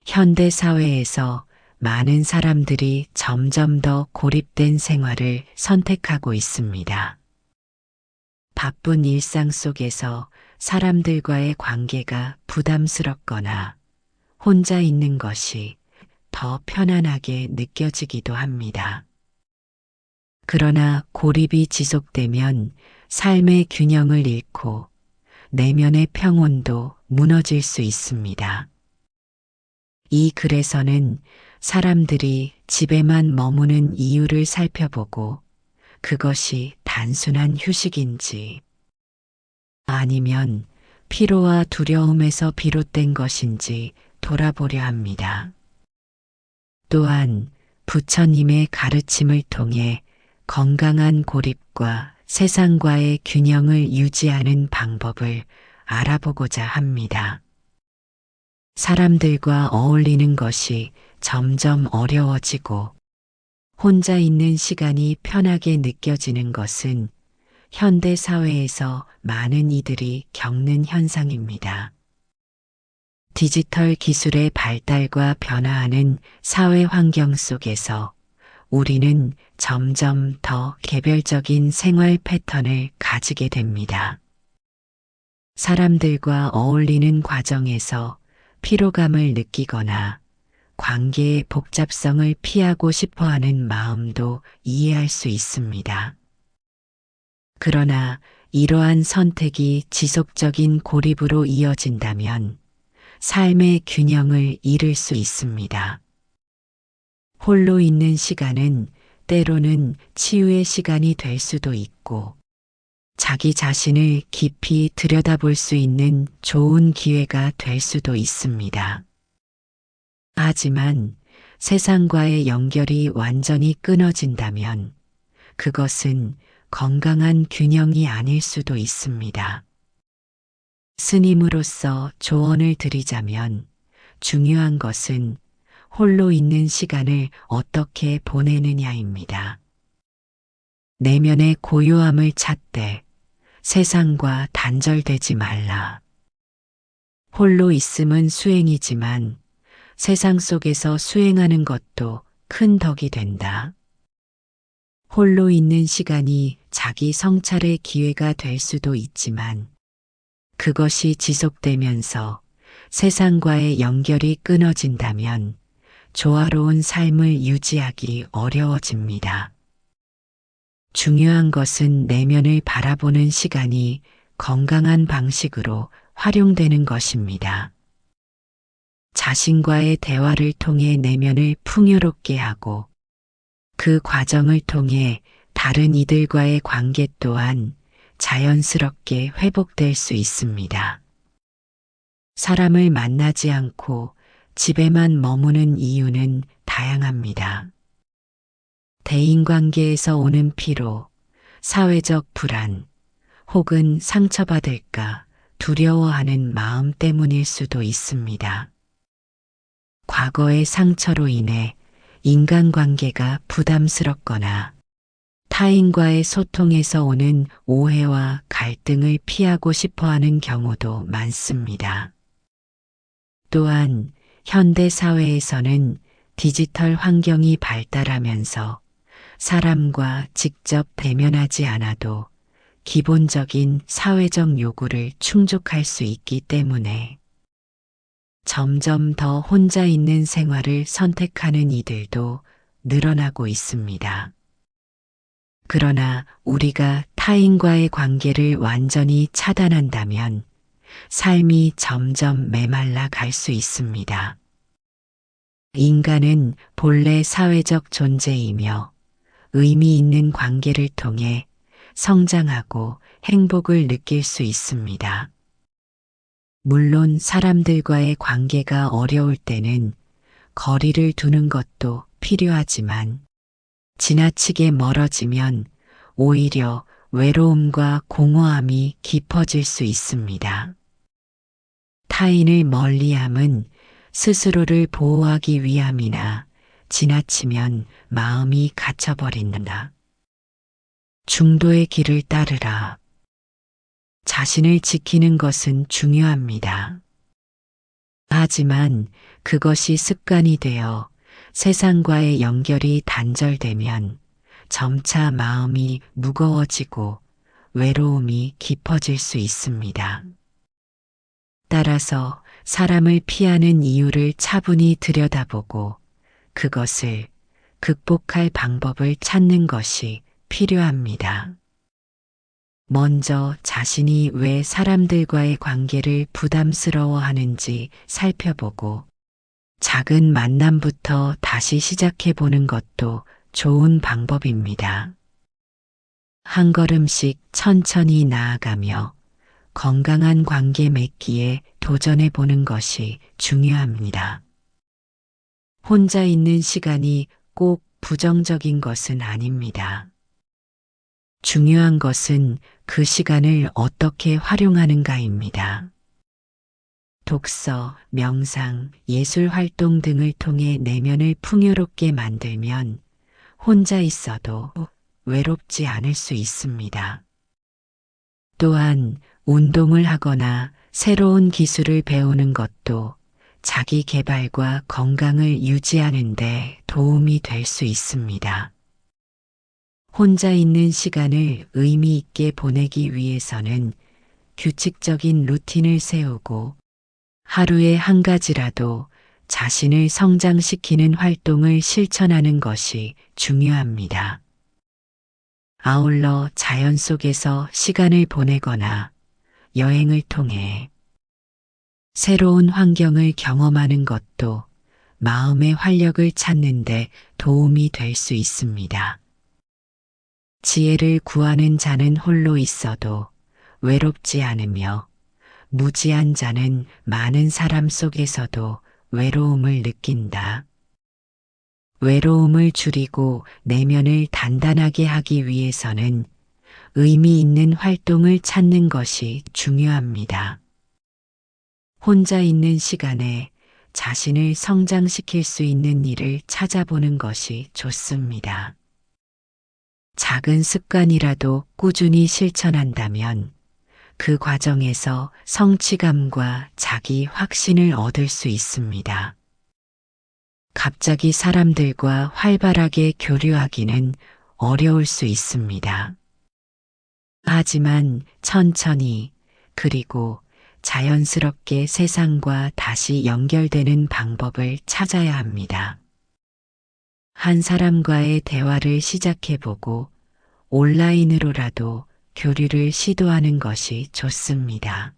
현대 사회에서 많은 사람들이 점점 더 고립된 생활을 선택하고 있습니다. 바쁜 일상 속에서 사람들과의 관계가 부담스럽거나 혼자 있는 것이 더 편안하게 느껴지기도 합니다. 그러나 고립이 지속되면 삶의 균형을 잃고 내면의 평온도 무너질 수 있습니다. 이 글에서는 사람들이 집에만 머무는 이유를 살펴보고 그것이 단순한 휴식인지 아니면 피로와 두려움에서 비롯된 것인지 돌아보려 합니다. 또한 부처님의 가르침을 통해 건강한 고립과 세상과의 균형을 유지하는 방법을 알아보고자 합니다. 사람들과 어울리는 것이 점점 어려워지고 혼자 있는 시간이 편하게 느껴지는 것은 현대 사회에서 많은 이들이 겪는 현상입니다. 디지털 기술의 발달과 변화하는 사회 환경 속에서 우리는 점점 더 개별적인 생활 패턴을 가지게 됩니다. 사람들과 어울리는 과정에서 피로감을 느끼거나 관계의 복잡성을 피하고 싶어 하는 마음도 이해할 수 있습니다. 그러나 이러한 선택이 지속적인 고립으로 이어진다면 삶의 균형을 잃을 수 있습니다. 홀로 있는 시간은 때로는 치유의 시간이 될 수도 있고 자기 자신을 깊이 들여다볼 수 있는 좋은 기회가 될 수도 있습니다. 하지만 세상과의 연결이 완전히 끊어진다면 그것은 건강한 균형이 아닐 수도 있습니다. 스님으로서 조언을 드리자면 중요한 것은 홀로 있는 시간을 어떻게 보내느냐입니다. 내면의 고요함을 찾되 세상과 단절되지 말라. 홀로 있음은 수행이지만 세상 속에서 수행하는 것도 큰 덕이 된다. 홀로 있는 시간이 자기 성찰의 기회가 될 수도 있지만 그것이 지속되면서 세상과의 연결이 끊어진다면 조화로운 삶을 유지하기 어려워집니다. 중요한 것은 내면을 바라보는 시간이 건강한 방식으로 활용되는 것입니다. 자신과의 대화를 통해 내면을 풍요롭게 하고 그 과정을 통해 다른 이들과의 관계 또한 자연스럽게 회복될 수 있습니다. 사람을 만나지 않고 집에만 머무는 이유는 다양합니다. 대인관계에서 오는 피로, 사회적 불안, 혹은 상처받을까 두려워하는 마음 때문일 수도 있습니다. 과거의 상처로 인해 인간관계가 부담스럽거나 타인과의 소통에서 오는 오해와 갈등을 피하고 싶어하는 경우도 많습니다. 또한 현대 사회에서는 디지털 환경이 발달하면서 사람과 직접 대면하지 않아도 기본적인 사회적 요구를 충족할 수 있기 때문에 점점 더 혼자 있는 생활을 선택하는 이들도 늘어나고 있습니다. 그러나 우리가 타인과의 관계를 완전히 차단한다면 삶이 점점 메말라 갈 수 있습니다. 인간은 본래 사회적 존재이며 의미 있는 관계를 통해 성장하고 행복을 느낄 수 있습니다. 물론 사람들과의 관계가 어려울 때는 거리를 두는 것도 필요하지만 지나치게 멀어지면 오히려 외로움과 공허함이 깊어질 수 있습니다. 타인을 멀리함은 스스로를 보호하기 위함이나 지나치면 마음이 갇혀버린다. 중도의 길을 따르라. 자신을 지키는 것은 중요합니다. 하지만 그것이 습관이 되어 세상과의 연결이 단절되면 점차 마음이 무거워지고 외로움이 깊어질 수 있습니다. 따라서 사람을 피하는 이유를 차분히 들여다보고 그것을 극복할 방법을 찾는 것이 필요합니다. 먼저 자신이 왜 사람들과의 관계를 부담스러워 하는지 살펴보고 작은 만남부터 다시 시작해 보는 것도 좋은 방법입니다. 한 걸음씩 천천히 나아가며 건강한 관계 맺기에 도전해 보는 것이 중요합니다. 혼자 있는 시간이 꼭 부정적인 것은 아닙니다. 중요한 것은 그 시간을 어떻게 활용하는가입니다. 독서, 명상, 예술 활동 등을 통해 내면을 풍요롭게 만들면 혼자 있어도 외롭지 않을 수 있습니다. 또한 운동을 하거나 새로운 기술을 배우는 것도 자기 개발과 건강을 유지하는 데 도움이 될 수 있습니다. 혼자 있는 시간을 의미 있게 보내기 위해서는 규칙적인 루틴을 세우고 하루에 한 가지라도 자신을 성장시키는 활동을 실천하는 것이 중요합니다. 아울러 자연 속에서 시간을 보내거나 여행을 통해 새로운 환경을 경험하는 것도 마음의 활력을 찾는 데 도움이 될 수 있습니다. 지혜를 구하는 자는 홀로 있어도 외롭지 않으며 무지한 자는 많은 사람 속에서도 외로움을 느낀다. 외로움을 줄이고 내면을 단단하게 하기 위해서는 의미 있는 활동을 찾는 것이 중요합니다. 혼자 있는 시간에 자신을 성장시킬 수 있는 일을 찾아보는 것이 좋습니다. 작은 습관이라도 꾸준히 실천한다면 그 과정에서 성취감과 자기 확신을 얻을 수 있습니다. 갑자기 사람들과 활발하게 교류하기는 어려울 수 있습니다. 하지만 천천히 그리고 자연스럽게 세상과 다시 연결되는 방법을 찾아야 합니다. 한 사람과의 대화를 시작해보고 온라인으로라도 교류를 시도하는 것이 좋습니다.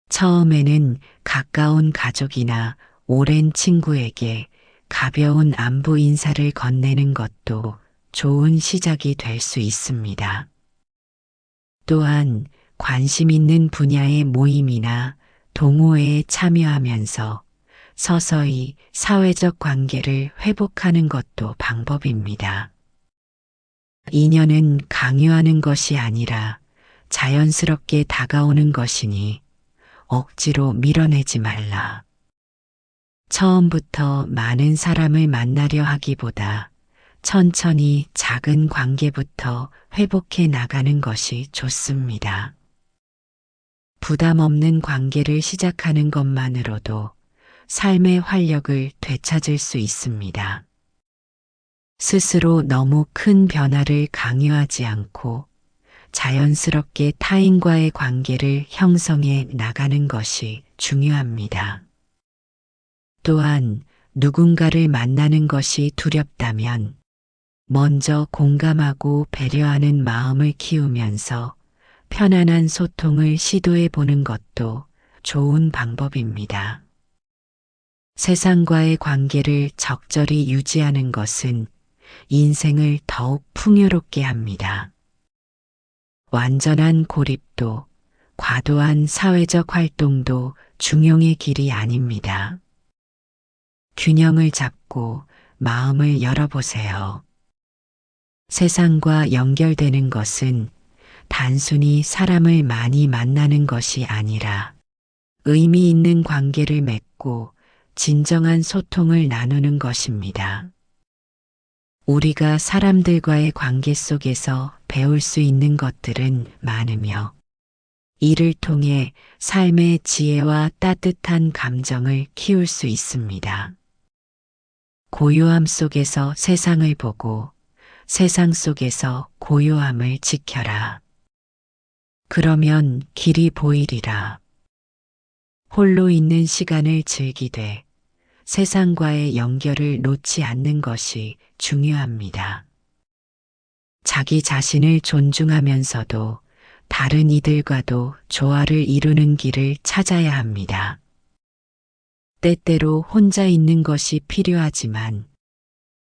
처음에는 가까운 가족이나 오랜 친구에게 가벼운 안부 인사를 건네는 것도 좋은 시작이 될 수 있습니다. 또한 관심 있는 분야의 모임이나 동호회에 참여하면서 서서히 사회적 관계를 회복하는 것도 방법입니다. 인연은 강요하는 것이 아니라 자연스럽게 다가오는 것이니 억지로 밀어내지 말라. 처음부터 많은 사람을 만나려 하기보다 천천히 작은 관계부터 회복해 나가는 것이 좋습니다. 부담 없는 관계를 시작하는 것만으로도 삶의 활력을 되찾을 수 있습니다. 스스로 너무 큰 변화를 강요하지 않고 자연스럽게 타인과의 관계를 형성해 나가는 것이 중요합니다. 또한 누군가를 만나는 것이 두렵다면 먼저 공감하고 배려하는 마음을 키우면서 편안한 소통을 시도해 보는 것도 좋은 방법입니다. 세상과의 관계를 적절히 유지하는 것은 인생을 더욱 풍요롭게 합니다. 완전한 고립도 과도한 사회적 활동도 중용의 길이 아닙니다. 균형을 잡고 마음을 열어보세요. 세상과 연결되는 것은 단순히 사람을 많이 만나는 것이 아니라 의미 있는 관계를 맺고 진정한 소통을 나누는 것입니다. 우리가 사람들과의 관계 속에서 배울 수 있는 것들은 많으며 이를 통해 삶의 지혜와 따뜻한 감정을 키울 수 있습니다. 고요함 속에서 세상을 보고 세상 속에서 고요함을 지켜라. 그러면 길이 보이리라. 홀로 있는 시간을 즐기되 세상과의 연결을 놓지 않는 것이 중요합니다. 자기 자신을 존중하면서도 다른 이들과도 조화를 이루는 길을 찾아야 합니다. 때때로 혼자 있는 것이 필요하지만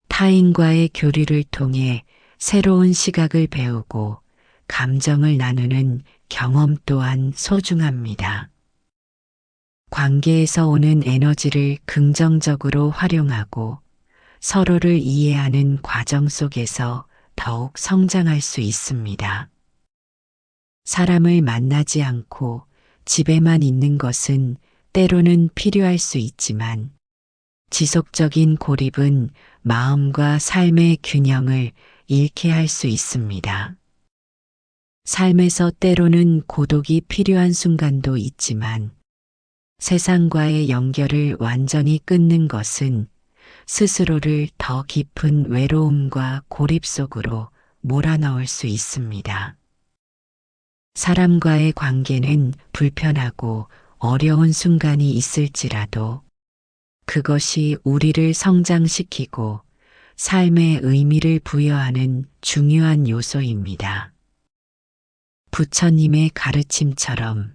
타인과의 교류를 통해 새로운 시각을 배우고 감정을 나누는 경험 또한 소중합니다. 관계에서 오는 에너지를 긍정적으로 활용하고 서로를 이해하는 과정 속에서 더욱 성장할 수 있습니다. 사람을 만나지 않고 집에만 있는 것은 때로는 필요할 수 있지만 지속적인 고립은 마음과 삶의 균형을 잃게 할 수 있습니다. 삶에서 때로는 고독이 필요한 순간도 있지만 세상과의 연결을 완전히 끊는 것은 스스로를 더 깊은 외로움과 고립 속으로 몰아넣을 수 있습니다. 사람과의 관계는 불편하고 어려운 순간이 있을지라도 그것이 우리를 성장시키고 삶의 의미를 부여하는 중요한 요소입니다. 부처님의 가르침처럼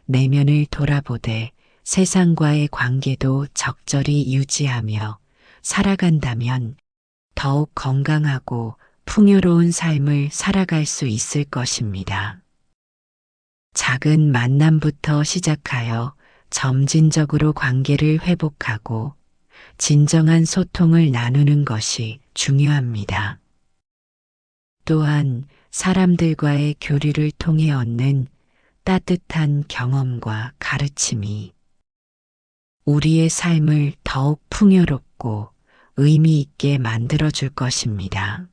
내면을 돌아보되 세상과의 관계도 적절히 유지하며 살아간다면 더욱 건강하고 풍요로운 삶을 살아갈 수 있을 것입니다. 작은 만남부터 시작하여 점진적으로 관계를 회복하고 진정한 소통을 나누는 것이 중요합니다. 또한 사람들과의 교류를 통해 얻는 따뜻한 경험과 가르침이 우리의 삶을 더욱 풍요롭고 의미 있게 만들어줄 것입니다.